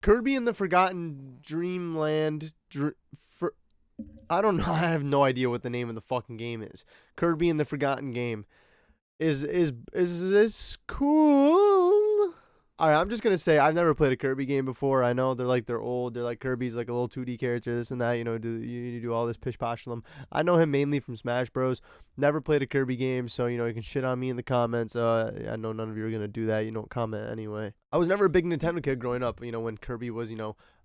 Kirby and the Forgotten Dreamland. I don't know. I have no idea what the name of the fucking game is. Kirby and the Forgotten Game is this cool? All right, I'm just gonna say I've never played a Kirby game before. I know they're old. They're like Kirby's like a little 2D character, this and that. You know, you do all this pish posh to them. I know him mainly from Smash Bros. Never played a Kirby game, so you know you can shit on me in the comments. I know none of you are gonna do that. You don't comment anyway. I was never a big Nintendo kid growing up. You know, when Kirby was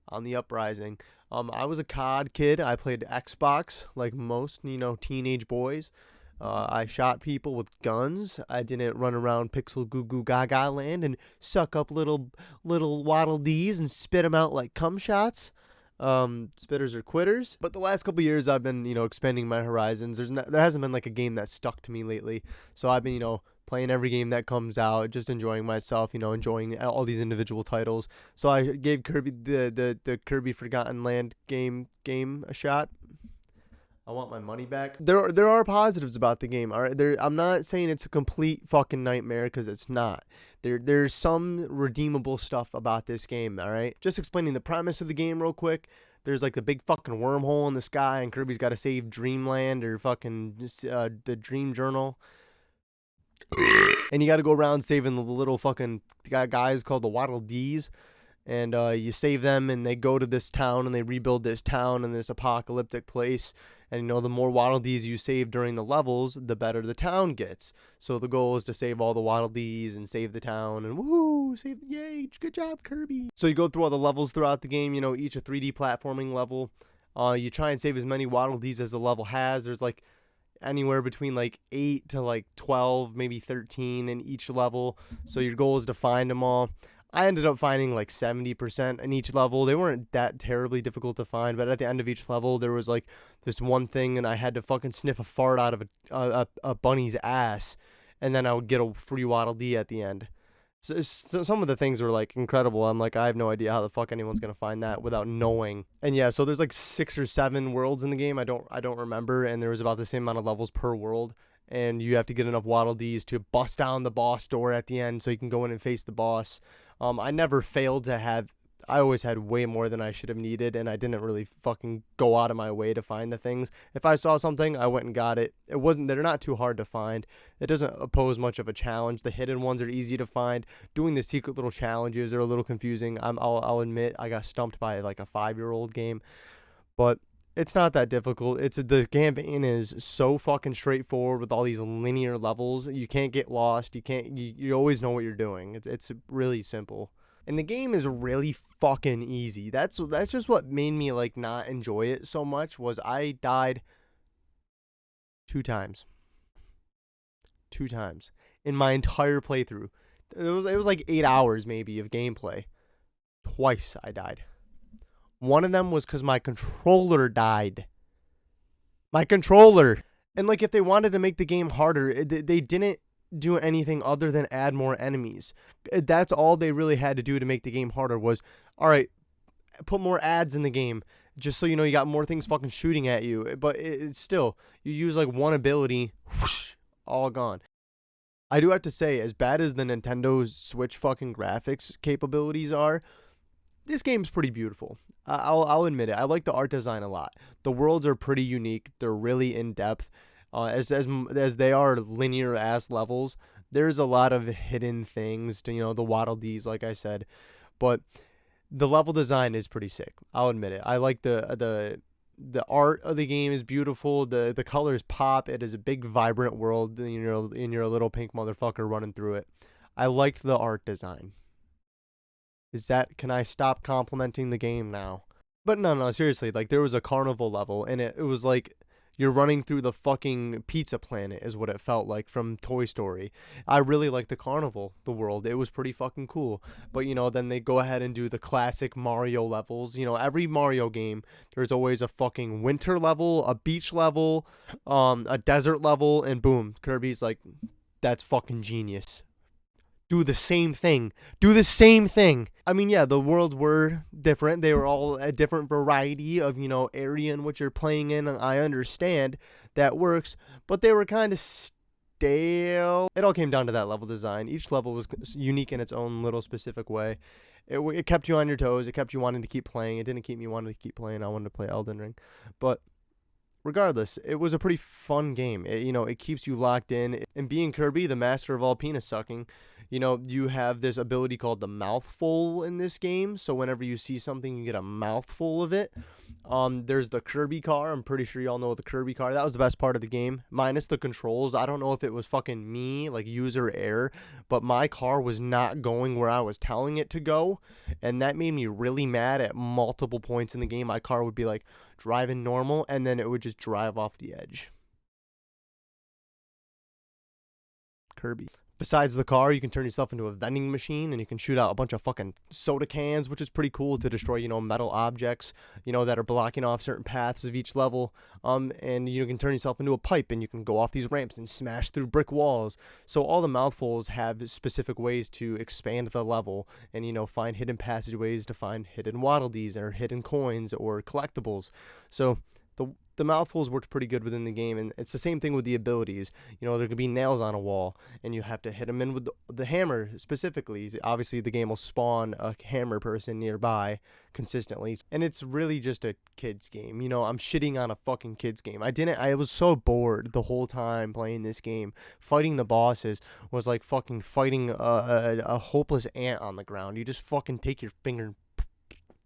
on the uprising. I was a COD kid. I played Xbox like most teenage boys. I shot people with guns. I didn't run around Pixel Goo Goo Gaga land and suck up little Waddle Dees and spit them out like cum shots. Spitters or quitters. But the last couple years, I've been expanding my horizons. There hasn't been like a game that stuck to me lately. So I've been playing every game that comes out, just enjoying myself. Enjoying all these individual titles. So I gave Kirby the Kirby Forgotten Land game a shot. I want my money back. There are positives about the game. All right, I'm not saying it's a complete fucking nightmare because it's not. There's some redeemable stuff about this game. All right, just explaining the premise of the game real quick. There's like the big fucking wormhole in the sky, and Kirby's got to save Dreamland or fucking the Dream Journal. And you got to go around saving the little fucking guys called the Waddle Dees. And you save them, and they go to this town, and they rebuild this town in this apocalyptic place. And the more Waddle Dees you save during the levels, the better the town gets. So the goal is to save all the Waddle Dees and save the town, and woohoo, yay, good job, Kirby. So you go through all the levels throughout the game, each a 3D platforming level. You try and save as many Waddle Dees as the level has. There's like anywhere between like 8 to like 12, maybe 13 in each level. So your goal is to find them all. I ended up finding like 70% in each level. They weren't that terribly difficult to find, but at the end of each level, there was like this one thing, and I had to fucking sniff a fart out of a bunny's ass, and then I would get a free Waddle Dee at the end. So some of the things were like incredible. I'm like, I have no idea how the fuck anyone's gonna find that without knowing. And yeah, so there's like 6 or 7 worlds in the game. I don't remember, and there was about the same amount of levels per world. And you have to get enough Waddle Dees to bust down the boss door at the end so you can go in and face the boss. I never failed to have. I always had way more than I should have needed, and I didn't really fucking go out of my way to find the things. If I saw something, I went and got it. They're not too hard to find. It doesn't pose much of a challenge. The hidden ones are easy to find. Doing the secret little challenges are a little confusing. I'll admit I got stumped by like a 5-year-old game, but it's not that difficult. The campaign is so fucking straightforward with all these linear levels. You can't get lost. You always know what you're doing. It's really simple. And the game is really fucking easy. That's just what made me like not enjoy it so much. Was I died 2 times. 2 times in my entire playthrough. It was like 8 hours maybe of gameplay. Twice I died. One of them was because my controller died. My controller. And like if they wanted to make the game harder, they didn't do anything other than add more enemies. That's all they really had to do to make the game harder was, all right, put more ads in the game. Just so you got more things fucking shooting at you. But it's still, you use like one ability, whoosh, all gone. I do have to say, as bad as the Nintendo Switch fucking graphics capabilities are, this game's pretty beautiful. I'll admit it. I like the art design a lot. The worlds are pretty unique. They're really in depth. As they are linear ass levels, there's a lot of hidden things to the Waddle Dees, like I said. But the level design is pretty sick. I'll admit it. I like the art of the game is beautiful. The colors pop. It is a big vibrant world. And you're a little pink motherfucker running through it. I liked the art design. Can I stop complimenting the game now? But no, seriously, like there was a carnival level, and it was like you're running through the fucking pizza planet is what it felt like from Toy Story. I really liked the carnival, the world. It was pretty fucking cool. But then they go ahead and do the classic Mario levels. Every Mario game, there's always a fucking winter level, a beach level, a desert level, and boom, Kirby's like, that's fucking genius. Do the same thing. I mean, yeah, the worlds were different. They were all a different variety of, area in which you're playing in. I understand that works, but they were kind of stale. It all came down to that level design. Each level was unique in its own little specific way. It kept you on your toes. It kept you wanting to keep playing. It didn't keep me wanting to keep playing. I wanted to play Elden Ring. But regardless, it was a pretty fun game. It keeps you locked in. And being Kirby, the master of all penis sucking, you have this ability called the mouthful in this game. So whenever you see something, you get a mouthful of it. There's the Kirby Car. I'm pretty sure y'all know the Kirby Car. That was the best part of the game, minus the controls. I don't know if it was fucking me, like user error, but my car was not going where I was telling it to go, and that made me really mad. At multiple points in the game, my car would be like driving normal, and then it would just drive off the edge. Kirby. Besides the car, you can turn yourself into a vending machine, and you can shoot out a bunch of fucking soda cans, which is pretty cool to destroy, metal objects, that are blocking off certain paths of each level. And you can turn yourself into a pipe, and you can go off these ramps and smash through brick walls. So all the mouthfuls have specific ways to expand the level and, find hidden passageways to find hidden waddle dees or hidden coins or collectibles. So the mouthfuls worked pretty good within the game, and it's the same thing with the abilities. There could be nails on a wall, and you have to hit them in with the hammer specifically. Obviously, the game will spawn a hammer person nearby consistently, and it's really just a kid's game. I'm shitting on a fucking kid's game. I was so bored the whole time playing this game. Fighting the bosses was like fucking fighting a hopeless ant on the ground. You just fucking take your finger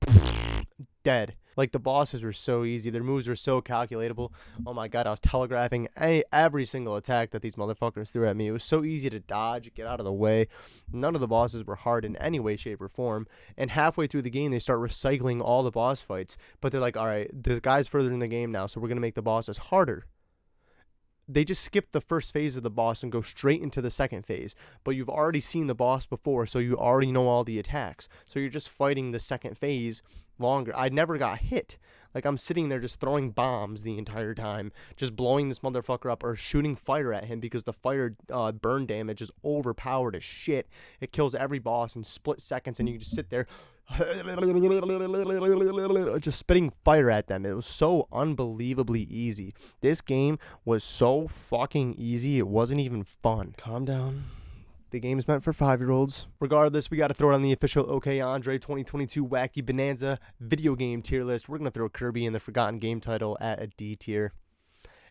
and dead. Like, the bosses were so easy. Their moves were so calculatable. Oh my god, I was telegraphing every single attack that these motherfuckers threw at me. It was so easy to dodge, get out of the way. None of the bosses were hard in any way, shape, or form. And halfway through the game, they start recycling all the boss fights. But they're like, alright, the guy's further in the game now, so we're going to make the bosses harder. They just skip the first phase of the boss and go straight into the second phase. But you've already seen the boss before, so you already know all the attacks. So you're just fighting the second phase longer. I never got hit. Like, I'm sitting there just throwing bombs the entire time, just blowing this motherfucker up or shooting fire at him because the fire burn damage is overpowered as shit. It kills every boss in split seconds, and you can just sit there just spitting fire at them. It was so unbelievably easy. This game was so fucking easy, it wasn't even fun. Calm down. The game is meant for 5-year-olds. Regardless, we got to throw it on the official OK Andre 2022 Wacky Bonanza video game tier list. We're going to throw Kirby and the Forgotten Game title at a D tier.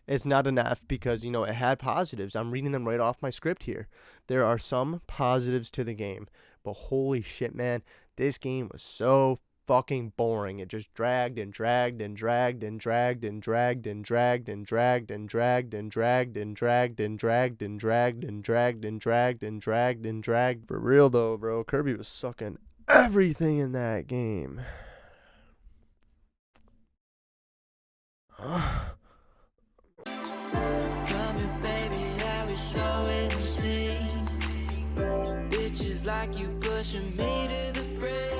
It's not an F because, it had positives. I'm reading them right off my script here. There are some positives to the game, but holy shit, man, this game was so fucking boring. It just dragged and dragged and dragged and dragged and dragged and dragged and dragged and dragged and dragged and dragged and dragged and dragged and dragged and dragged and dragged and dragged. For real though, bro, Kirby was sucking everything in that game. Bitches like you pushing me to the bridge.